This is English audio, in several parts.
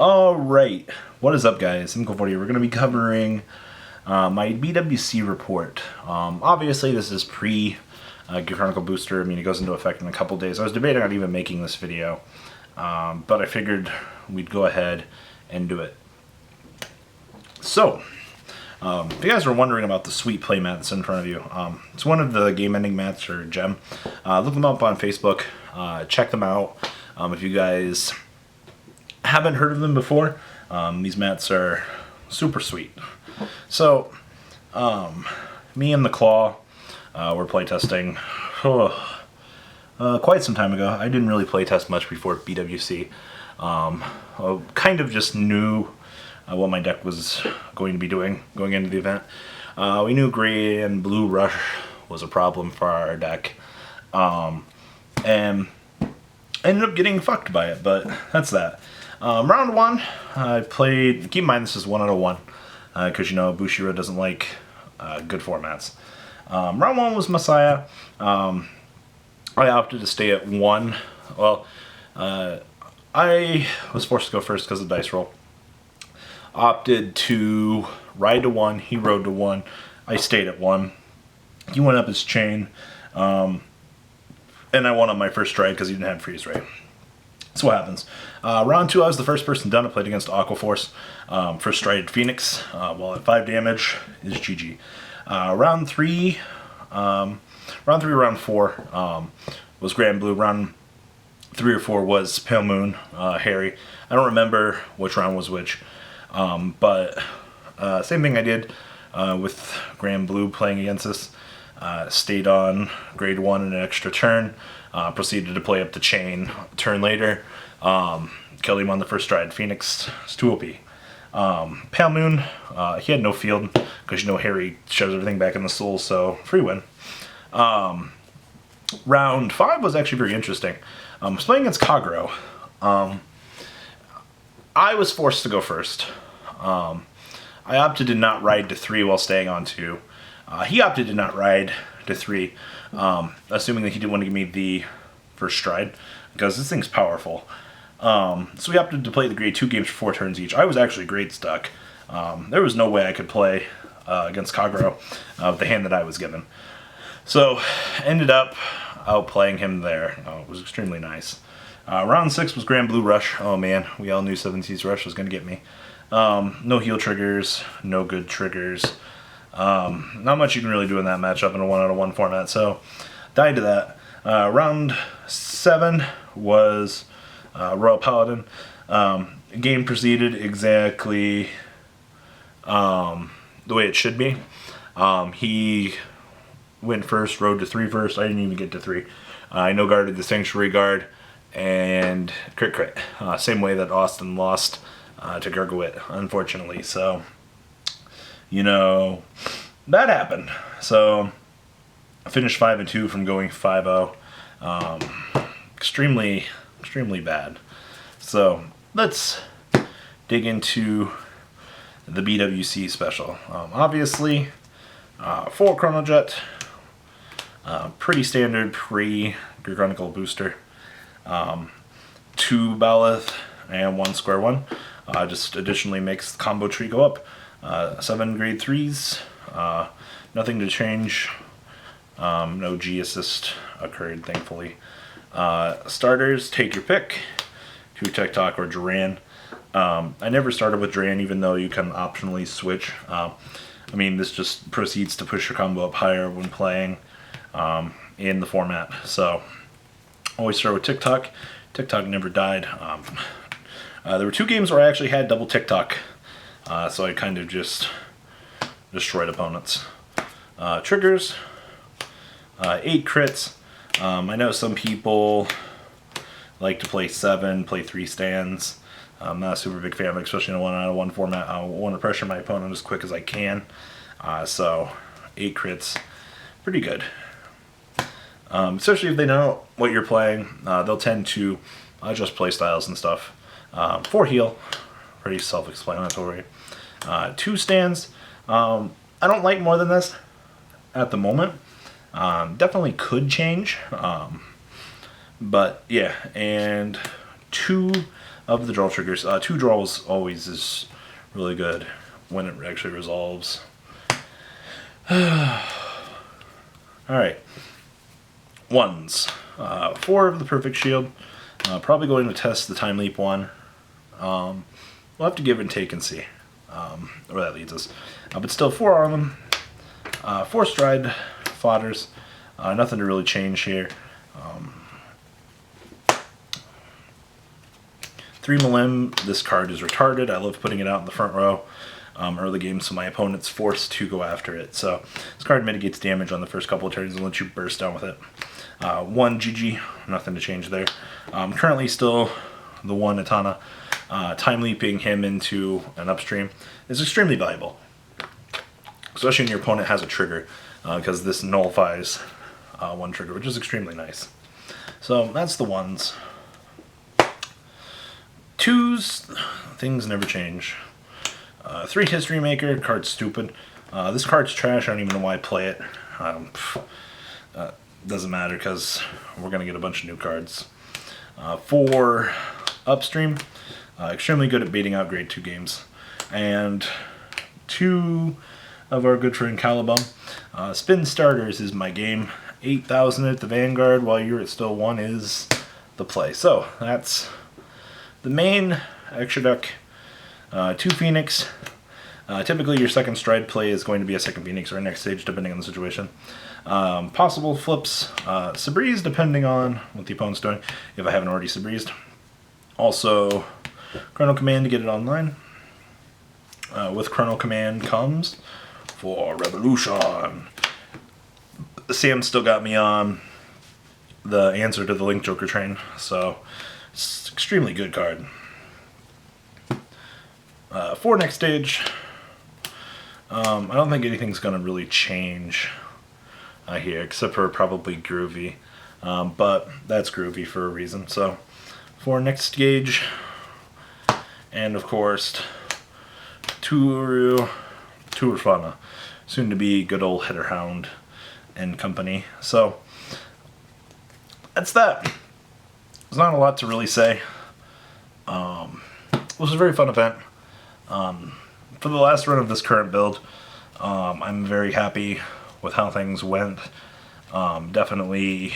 Alright, what is up guys? MKohl40's. We're going to be covering my BWC report. Obviously this is pre Gear Chronicle Booster. I mean, it goes into effect in a couple days. I was debating on even making this video, but I figured we'd go ahead and do it. So, if you guys are wondering about the sweet playmat that's in front of you, it's one of the game-ending mats, or gem. Look them up on Facebook. Check them out. If you guys haven't heard of them before, these mats are super sweet. So, me and the Claw were playtesting quite some time ago. I didn't really playtest much before BWC. Kind of just knew what my deck was going to be doing going into the event. We knew gray and blue rush was a problem for our deck, and ended up getting fucked by it, but that's that. Round one, I played, keep in mind this is 1 out of 1, because you know Bushiroad doesn't like good formats. Round one was Messiah. I opted to stay at 1. Well, I was forced to go first because of dice roll. Opted to ride to 1, he rode to 1, I stayed at 1. He went up his chain, and I won on my first stride because he didn't have freeze ray. That's what happens. Round 2, I was the first person done. I played against Aquaforce. First stride Phoenix, while at 5 damage is GG. Round 3, round 4 was Grand Blue. Round 3 or 4 was Pale Moon, Harry. I don't remember which round was which, but same thing I did with Grand Blue playing against us. Stayed on grade 1 in an extra turn. Proceeded to play up the chain a turn later. Killed him on the first stride. Phoenix is too OP. Pale Moon, he had no field because you know Harry shoves everything back in the soul, so free win. Round 5 was actually very interesting. I was playing against Kagro. I was forced to go first. I opted to not ride to 3 while staying on 2. He opted to not ride to 3, assuming that he didn't want to give me the first stride, because this thing's powerful. So we opted to play the grade 2 games for 4 turns each. I was actually grade stuck. There was no way I could play against Kagro with the hand that I was given. So ended up outplaying him there. It was extremely nice. Round 6 was Grand Blue Rush. Oh man, we all knew 7 Seas Rush was going to get me. No heal triggers, no good triggers. Not much you can really do in that matchup in a 1 out of 1 format, so died to that. Round 7 was Royal Paladin. Game proceeded exactly the way it should be. He went first, rode to 3 first. I didn't even get to 3. I no-guarded the Sanctuary Guard and crit. Same way that Austin lost to Gurgawit, unfortunately. So, you know, that happened. So I finished 5-2 from going 5-0. Extremely bad. So let's dig into the BWC special. Obviously, 4 Chronojet, pretty standard pre-Gear Chronicle booster. 2 Baloth and 1 Square 1. Just additionally makes the combo tree go up. 7 grade 3s. Nothing to change. No G assist occurred, thankfully. Starters, take your pick. 2 TikTok or Duran. I never started with Duran, even though you can optionally switch. I mean, this just proceeds to push your combo up higher when playing in the format. So, always start with TikTok. TikTok never died. There were 2 games where I actually had double TikTok, so I kind of just destroyed opponents. Triggers, 8 crits. I know some people like to play 7, play 3 stands. I'm not a super big fan of it, especially in a 1 out of 1 format. I want to pressure my opponent as quick as I can. So 8 crits, pretty good. Especially if they know what you're playing, they'll tend to adjust play styles and stuff. 4 heal, pretty self-explanatory. 2 stands. I don't like more than this at the moment. Definitely could change. But yeah, and 2 of the draw triggers. 2 draws always is really good when it actually resolves. Alright. 1s. 4 of the Perfect Shield. Probably going to test the Time Leap one. We'll have to give and take and see where that leads us. But still, 4 Arlen. 4 Stride Fodders. Nothing to really change here. 3 Malim. This card is retarded. I love putting it out in the front row early game, so my opponent's forced to go after it. So this card mitigates damage on the first couple of turns and lets you burst down with it. 1 GG. Nothing to change there. Currently still the 1 Atana. Time leaping him into an upstream is extremely valuable, especially when your opponent has a trigger, because this nullifies 1 trigger, which is extremely nice. So that's the 1s. 2s, things never change. 3 History Maker, card's stupid. This card's trash, I don't even know why I play it. Doesn't matter because we're going to get a bunch of new cards. 4 Upstream, extremely good at baiting out grade 2 games. And 2 of our good friend Calibum. Spin Starters is my game. 8,000 at the Vanguard while you're at still 1 is the play. So that's the main extra deck. 2 Phoenix. Typically your second Stride play is going to be a second Phoenix or a next stage depending on the situation. Possible flips. Sabreeze depending on what the opponent's doing, if I haven't already Sabreezed. Also Chrono Command to get it online. With Chrono Command comes for Revolution. Sam still got me on the answer to the Link Joker train, so it's an extremely good card. For next stage, I don't think anything's going to really change here, except for probably Groovy, but that's Groovy for a reason. So for next stage, and of course, Tour Fana, soon to be good old Headerhound and company. So that's that. There's not a lot to really say. It was a very fun event. For the last run of this current build, I'm very happy with how things went. Definitely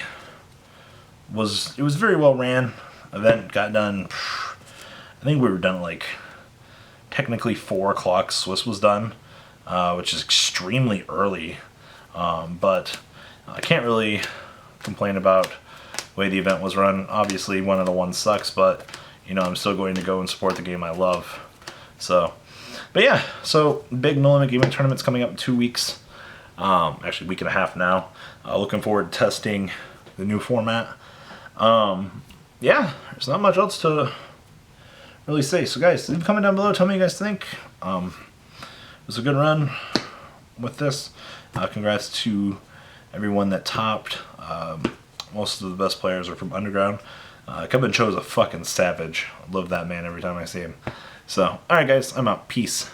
it was very well ran. Event got done, I think we were done at like technically 4 o'clock. Swiss was done, which is extremely early, but I can't really complain about the way the event was run. Obviously 1 out of 1 sucks, but you know, I'm still going to go and support the game I love. So, but yeah, so big No Limit Gaming tournament's coming up in 2 weeks. Actually, a week and a half now. Looking forward to testing the new format. Yeah, there's not much else to really say. So guys, leave a comment down below. Tell me what you guys think. It was a good run with this. Congrats to everyone that topped. Most of the best players are from Underground. Kevin Cho's a fucking savage. I love that man every time I see him. So, alright guys, I'm out. Peace.